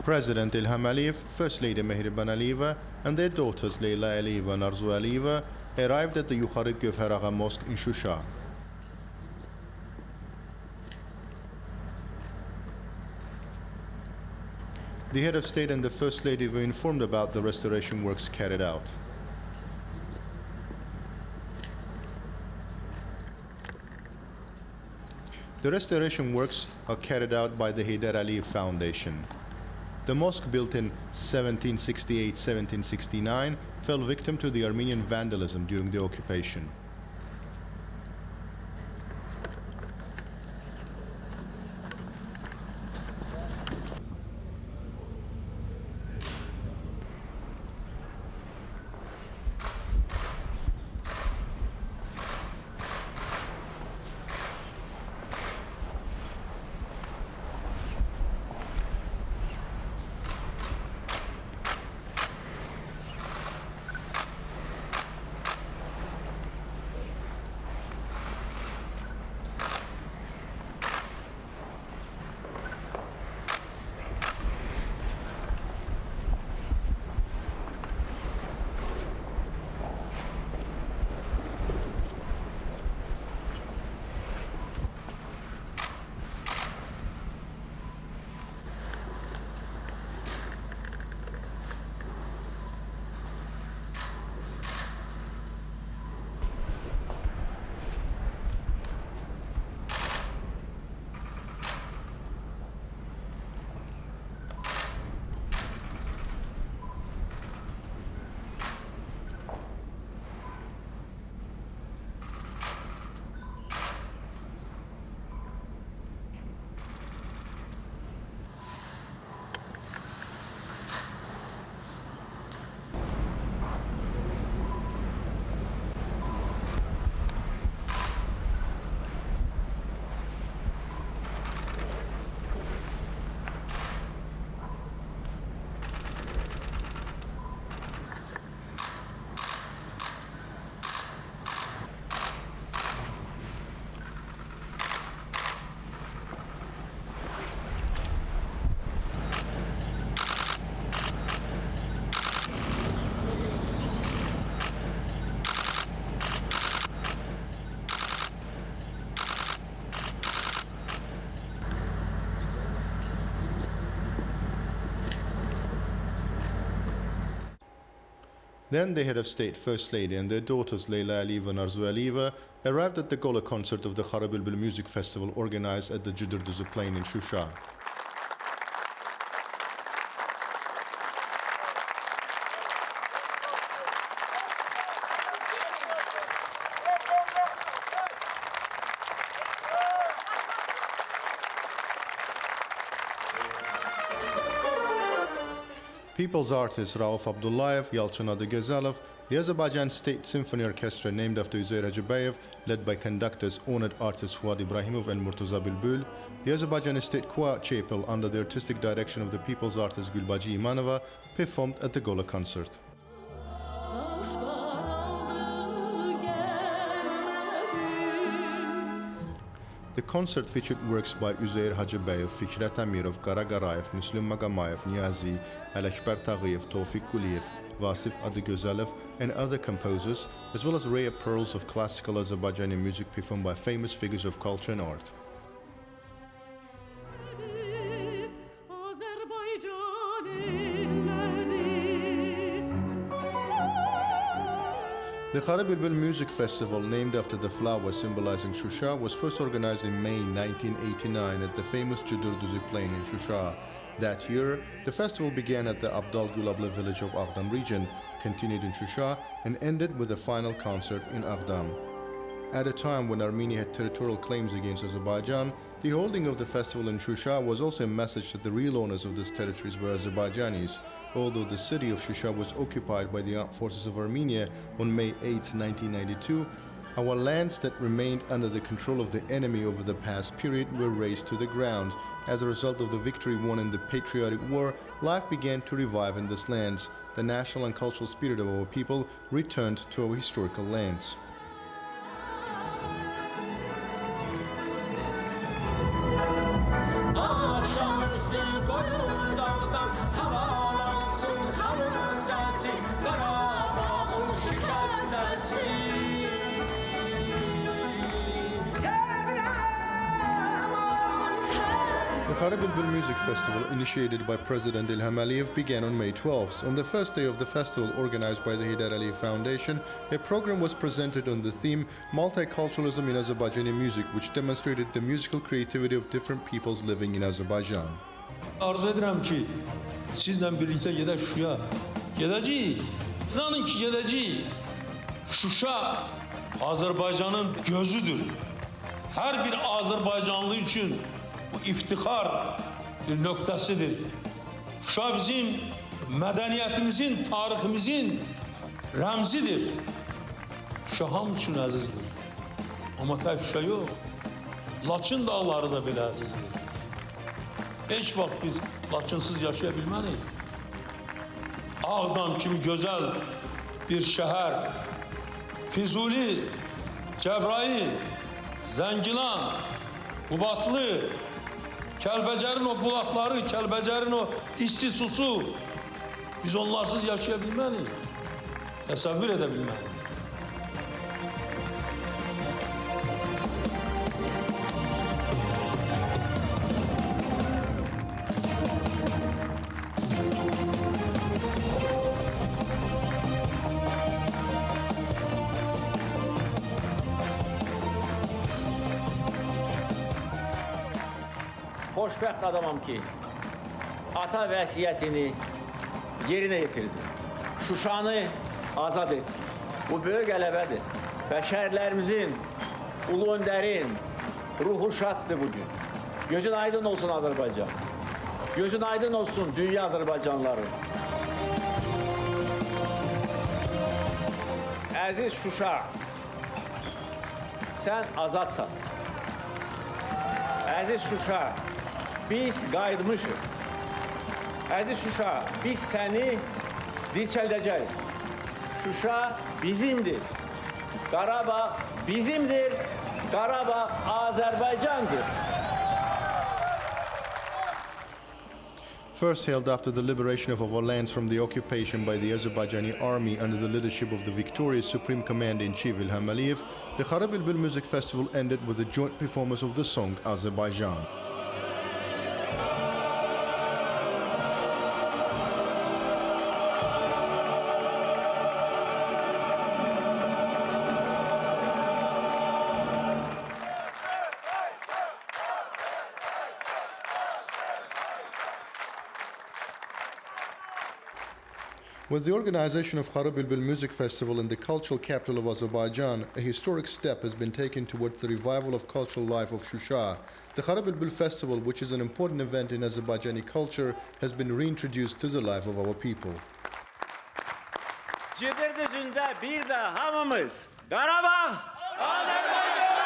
President Ilham Aliyev, First Lady Mehriban Aliyeva, and their daughters Leyla Aliyeva and Arzu Aliyeva arrived at the Yukhari Gövheraga Mosque in Shusha. The head of state and the First Lady were informed about the restoration works carried out. The restoration works are carried out by the Jidir Duzu Foundation. The mosque, built in 1768-1769, fell victim to the Armenian vandalism during the occupation. Then the head of state, First Lady, and their daughters Leyla Aliyeva and Arzu Aliyeva arrived at the gala concert of the Kharibulbul music festival organized at the Jidir Duzu plain in Shusha. People's artist Rauf Abdullayev, Yalchin Adegezalov, the Azerbaijan State Symphony Orchestra named after Uzeyr Hacıbeyov, led by conductors honored artists Fuad Ibrahimov and Murtaza Bilbul, the Azerbaijan State Choir Chapel under the artistic direction of the people's artist Gulbaji Imanova performed at the gala concert. The concert featured works by Uzeyr Hacıbeyov, Fikret Amirov, Kara Garayev, Müslüm Magamayev, Niyazi, Alekber Tagıyev, Tevfik Guliyev, Vasif Adıgözalov, and other composers, as well as rare pearls of classical Azerbaijani music performed by famous figures of culture and art. The Kharibulbul Music Festival, named after the flower symbolizing Shusha, was first organized in May 1989 at the famous Jidir Duzu plain in Shusha. That year, the festival began at the Abdal Gulabli village of Aghdam region, continued in Shusha, and ended with a final concert in Aghdam. At a time when Armenia had territorial claims against Azerbaijan, the holding of the festival in Shusha was also a message that the real owners of these territories were Azerbaijanis. Although the city of Shusha was occupied by the armed forces of Armenia on May 8, 1992, our lands that remained under the control of the enemy over the past period were razed to the ground. As a result of the victory won in the patriotic war, life began to revive in these lands. The national and cultural spirit of our people returned to our historical lands. Akşamüstü koyun dağdan The Kharibulbul Music Festival, initiated by President Ilham Aliyev, began on May 12th. On the first day of the festival, organized by the Aliyev Foundation, a program was presented on the theme Multiculturalism in Azerbaijani Music, which demonstrated the musical creativity of different peoples living in Azerbaijan. Arzu edirəm ki, sizlə birlikdə gedək Şuşaya. Gedəcəyik. İnanın ki, gedəcəyik. Şuşa Azərbaycanın gözüdür. Hər bir Azərbaycanlı üçün bu iftixar bir nöqtəsidir. Şuşa bizim mədəniyyətimizin, tariximizin rəmzidir. Şuşa hamı üçün əzizdir. Amma tək Şuşa yox, Laçın dağları da belə əzizdir. Heç vaxt biz Laçınsız yaşaya bilmərik. Ağdam kimi gözəl bir şəhər, Füzuli, Cəbrayil, Zəngilan, Qubatlı, Kəlbəcərin o bulaqları, Kəlbəcərin o isti susu, biz onlarsız yaşaya bilmərik, təsəvvür edə bilmərik. Xoşbəxt adamam ki, ata vəsiyyətini yerinə yetirdi. Şuşanı azad etdi. Bu böyük qələbədir. Bəşərlərimizin, ulu öndərin ruhu şaddır bugün. Gözün aydın olsun Azərbaycan. Gözün aydın olsun dünya Azərbaycanları. Əziz Şuşa, sən azadsan. Əziz Şuşa, biz qayıtmışıq. Əziz Şuşa, biz səni dirçəldəcəyik. Şuşa bizimdir. Qarabağ bizimdir. Qarabağ Azərbaycandır. First held after the liberation of our lands from the occupation by the Azerbaijani army under the leadership of the victorious Supreme Commander-in-Chief Ilham Aliyev, the Kharibulbul Music Festival ended with a joint performance of the song Azerbaijan. With the organization of Kharibulbul Music Festival in the cultural capital of Azerbaijan, a historic step has been taken towards the revival of cultural life of Shusha. The Kharibulbul Festival, which is an important event in Azerbaijani culture, has been reintroduced to the life of our people. Jidir Duzu'nda bir de hamımız Qarabağ Azerbaycan!